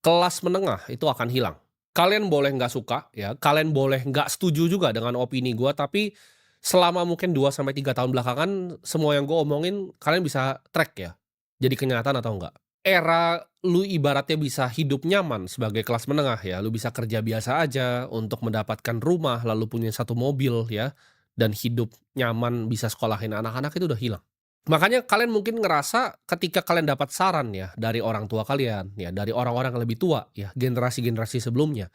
Kelas menengah itu akan hilang. Kalian boleh nggak suka ya, kalian boleh nggak setuju juga dengan opini gua, tapi selama mungkin 2 sampai 3 tahun belakangan, semua yang gua omongin kalian bisa track ya, jadi kenyataan atau enggak. Era lu ibaratnya bisa hidup nyaman sebagai kelas menengah ya, lu bisa kerja biasa aja untuk mendapatkan rumah, lalu punya satu mobil ya, dan hidup nyaman bisa sekolahin anak-anak itu udah hilang. Makanya kalian mungkin ngerasa ketika kalian dapat saran ya dari orang tua kalian, ya dari orang-orang yang lebih tua ya, generasi-generasi sebelumnya,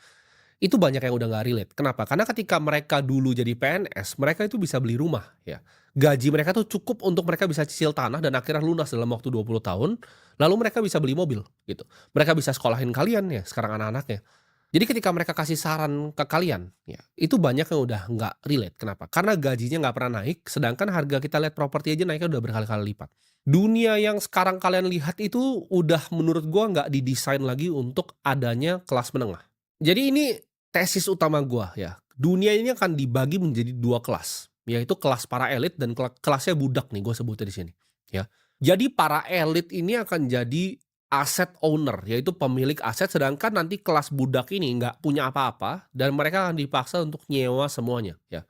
itu banyak yang udah nggak relate. Kenapa? Karena ketika mereka dulu jadi PNS, mereka itu bisa beli rumah ya. Gaji mereka tuh cukup untuk mereka bisa cicil tanah dan akhirnya lunas dalam waktu 20 tahun, lalu mereka bisa beli mobil gitu. Mereka bisa sekolahin kalian ya sekarang anak-anaknya. Jadi ketika mereka kasih saran ke kalian, ya, itu banyak yang udah nggak relate. Kenapa? Karena gajinya nggak pernah naik, sedangkan harga kita lihat properti aja naiknya udah berkali-kali lipat. Dunia yang sekarang kalian lihat itu udah menurut gua nggak didesain lagi untuk adanya kelas menengah. Jadi ini tesis utama gua ya. Dunia ini akan dibagi menjadi 2 kelas, yaitu kelas para elit dan kelasnya budak nih gua sebutnya di sini, ya. Jadi para elit ini akan jadi asset owner, yaitu pemilik aset, sedangkan nanti kelas budak ini nggak punya apa-apa dan mereka akan dipaksa untuk nyewa semuanya, ya.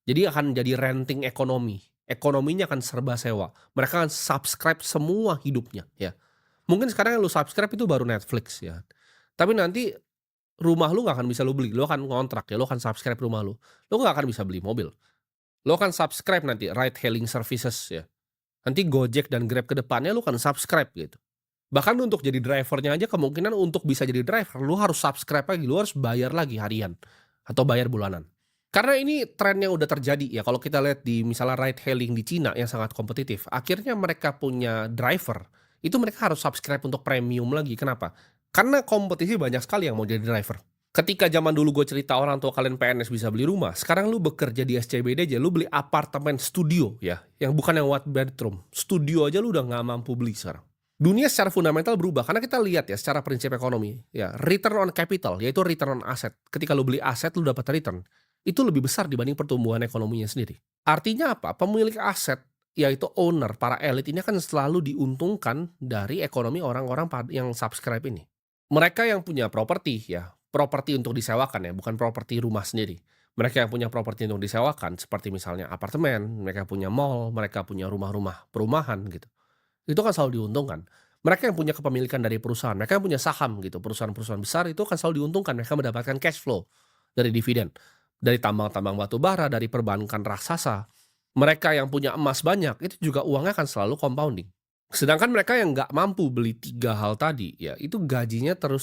Jadi akan jadi renting ekonomi, ekonominya akan serba sewa. Mereka akan subscribe semua hidupnya, ya. Mungkin sekarang yang lu subscribe itu baru Netflix, ya. Tapi nanti rumah lu nggak akan bisa lu beli, lu akan ngontrak ya, lu akan subscribe rumah lu. Lu nggak akan bisa beli mobil. Lu akan subscribe nanti ride hailing services ya. Nanti Gojek dan Grab ke depannya lu akan subscribe gitu. Bahkan untuk jadi driver-nya aja kemungkinan untuk bisa jadi driver, lu harus subscribe lagi, lu harus bayar lagi harian atau bayar bulanan. Karena ini tren yang udah terjadi ya, kalau kita lihat di misalnya ride hailing di Cina yang sangat kompetitif, akhirnya mereka punya driver, itu mereka harus subscribe untuk premium lagi, kenapa? Karena kompetisi banyak sekali yang mau jadi driver. Ketika zaman dulu gue cerita orang tua kalian PNS bisa beli rumah, sekarang lu bekerja di SCBD aja, lu beli apartemen studio ya, yang bukan yang one bedroom, studio aja lu udah nggak mampu beli sekarang. Dunia secara fundamental berubah karena kita lihat ya secara prinsip ekonomi, ya return on capital yaitu return on asset. Ketika lu beli aset lu dapat return, itu lebih besar dibanding pertumbuhan ekonominya sendiri. Artinya apa? Pemilik aset yaitu owner, para elit ini akan selalu diuntungkan dari ekonomi orang-orang yang subscribe ini. Mereka yang punya properti ya, properti untuk disewakan ya, bukan properti rumah sendiri. Mereka yang punya properti untuk disewakan seperti misalnya apartemen, mereka punya mall, mereka punya rumah-rumah perumahan gitu. Itu kan selalu diuntungkan. Mereka yang punya kepemilikan dari perusahaan, mereka yang punya saham gitu, perusahaan-perusahaan besar itu kan selalu diuntungkan, mereka mendapatkan cash flow dari dividen, dari tambang-tambang batu bara, dari perbankan raksasa. Mereka yang punya emas banyak, itu juga uangnya akan selalu compounding. Sedangkan mereka yang nggak mampu beli 3 hal tadi, ya itu gajinya terus